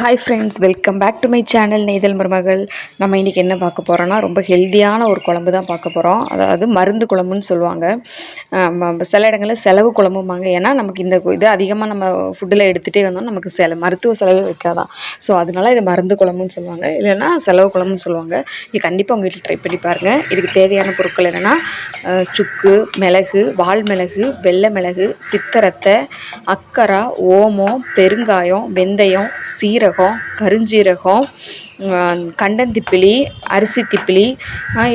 Hi friends, welcome back to my channel Neithal Marumagal. நம்ம இன்றைக்கி என்ன பார்க்க போகிறோன்னா, ரொம்ப ஹெல்த்தியான ஒரு குழம்பு தான் பார்க்க போகிறோம். அதாவது மருந்து குழம்புன்னு சொல்லுவாங்க. சில இடங்களில் செலவு குழம்பும்பாங்க. ஏன்னா நமக்கு இந்த இது அதிகமாக நம்ம ஃபுட்டில் எடுத்துகிட்டே வந்தோம், நமக்கு மருத்துவ செலவே வைக்காதான். ஸோ அதனால இதை மருந்து குழம்புன்னு சொல்லுவாங்க, இல்லைன்னா செலவு குழம்புன்னு சொல்லுவாங்க. இது கண்டிப்பாக உங்கள் வீட்டில் ட்ரை பண்ணி பாருங்கள். இதுக்கு தேவையான பொருட்கள் என்னென்னா, சுக்கு, மிளகு, வால் மிளகு, வெள்ளை மிளகு, சித்தரத்தை, அக்கரா, ஓமம், பெருங்காயம், வெந்தயம், சீரகம், கருஞ்சீரகம், கண்டந்திப்பிலி, அரிசி திப்பிலி,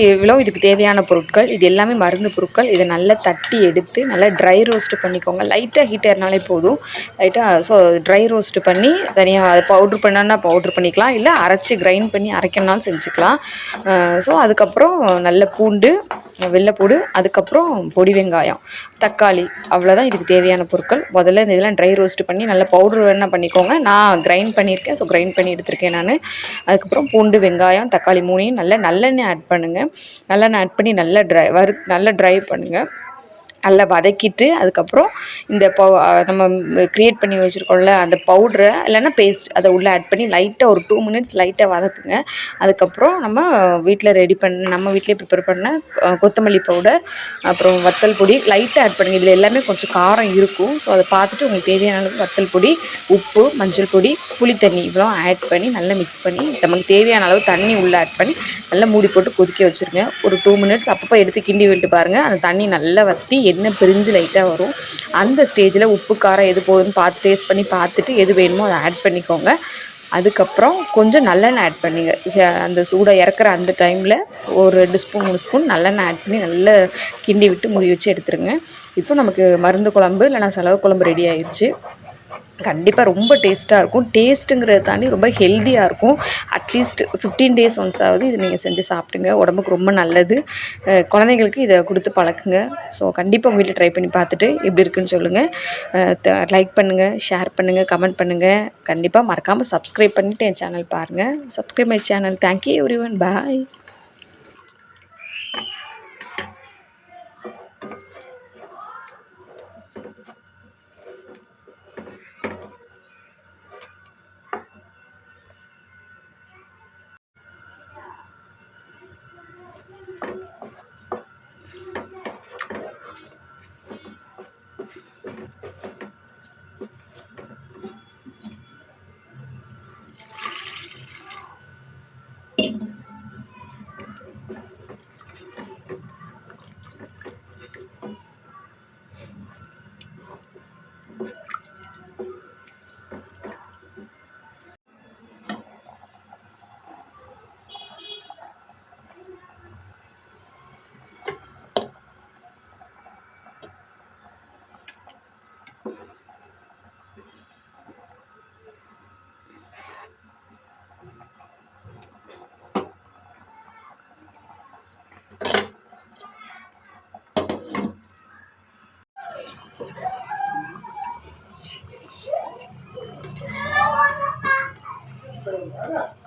இவ்வளோ இதுக்கு தேவையான பொருட்கள். இது எல்லாமே மருந்து பொருட்கள். இதை நல்லா தட்டி எடுத்து நல்லா ட்ரை ரோஸ்ட்டு பண்ணிக்கோங்க. லைட்டாக ஹீட் ஏறினாலே போதும். லைட்டாக ட்ரை ரோஸ்ட்டு பண்ணி தனியாக அதை பவுட்ரு பண்ணால் பவுட்ரு பண்ணிக்கலாம், இல்லை அரைச்சி கிரைண்ட் பண்ணி அரைக்கணும்னாலும் செஞ்சுக்கலாம். அதுக்கப்புறம் நல்ல பூண்டு, வெள்ளைப்பூடு, அதுக்கப்புறம் பொடி வெங்காயம், தக்காளி, அவ்வளோதான் இதுக்கு தேவையான பொருட்கள். முதல்ல இந்த இதெல்லாம் ட்ரை ரோஸ்ட் பண்ணி நல்லா பவுட்ரு வேணால் பண்ணிக்கோங்க. நான் கிரைண்ட் பண்ணியிருக்கேன், ஸோ கிரைண்ட் பண்ணி எடுத்திருக்கேன் நான். அதுக்கப்புறம் பூண்டு, வெங்காயம், தக்காளி மூணையும் நல்லெண்ணெய் ஆட் பண்ணுங்கள். நல்லெண்ணெய் ஆட் பண்ணி நல்லா ட்ரை பண்ணுங்கள். நல்லா வதக்கிட்டு அதுக்கப்புறம் இந்த நம்ம க்ரியேட் பண்ணி வச்சுருக்கோம்ல அந்த பவுட்ரை இல்லைன்னா பேஸ்ட் அதை உள்ளே ஆட் பண்ணி லைட்டாக ஒரு 2 மினிட்ஸ் லைட்டாக வதக்குங்க. அதுக்கப்புறம் நம்ம வீட்டிலே ப்ரிப்பேர் பண்ண கொத்தமல்லி பவுடர், அப்புறம் வத்தல் பொடி லைட்டாக ஆட் பண்ணுங்கள். இதில் எல்லாமே கொஞ்சம் காரம் இருக்கும். ஸோ அதை பார்த்துட்டு உங்களுக்கு தேவையான அளவுக்கு வத்தல் பொடி, உப்பு, மஞ்சள் பொடி, புளித்தண்ணி இவ்வளோ ஆட் பண்ணி நல்லா மிக்ஸ் பண்ணி நமக்கு தேவையான அளவு தண்ணி உள்ளே ஆட் பண்ணி நல்லா மூடி போட்டு கொதிக்க வச்சுருங்க. ஒரு 2 மினிட்ஸ் அப்பப்போ எடுத்து கிண்டி விட்டு பாருங்கள். அந்த தண்ணி நல்லா வற்றி எண்ணெய் பிரிஞ்சு லைட்டாக வரும். அந்த ஸ்டேஜில் உப்பு, காரம் எது போதுன்னு பார்த்து டேஸ்ட் பண்ணி பார்த்துட்டு எது வேணுமோ அதை ஆட் பண்ணிக்கோங்க. அதுக்கப்புறம் கொஞ்சம் நல்லெண்ணெய் ஆட் பண்ணிங்க. அந்த சூடை இறக்குற அந்த டைமில் ஒரு 2 ஸ்பூன் 3 ஸ்பூன் நல்லெண்ணெய் ஆட் பண்ணி நல்லா கிண்டி விட்டு மூடி வச்சு எடுத்துருங்க. இப்போ நமக்கு மருந்து குழம்பு இல்லைனா செலவு குழம்பு ரெடி ஆயிடுச்சு. கண்டிப்பாக ரொம்ப டேஸ்ட்டாக இருக்கும். டேஸ்ட்டுங்கிறத தாண்டி ரொம்ப ஹெல்த்தியாக இருக்கும். அட்லீஸ்ட் 15 டேஸ் ஒன்ஸ் ஆகுது இது நீங்கள் செஞ்சு சாப்பிடுங்க. உடம்புக்கு ரொம்ப நல்லது. குழந்தைங்களுக்கு இதை கொடுத்து பழக்குங்க. ஸோ கண்டிப்பாக உங்கள் வீட்டில் ட்ரை பண்ணி பார்த்துட்டு எப்படி இருக்குன்னு சொல்லுங்கள். லைக் பண்ணுங்கள், ஷேர் பண்ணுங்கள், கமெண்ட் பண்ணுங்கள். கண்டிப்பாக மறக்காமல் சப்ஸ்கிரைப் பண்ணிவிட்டு என் சேனல் பாருங்கள். Subscribe my channel. Thank you everyone. Bye. Gracias.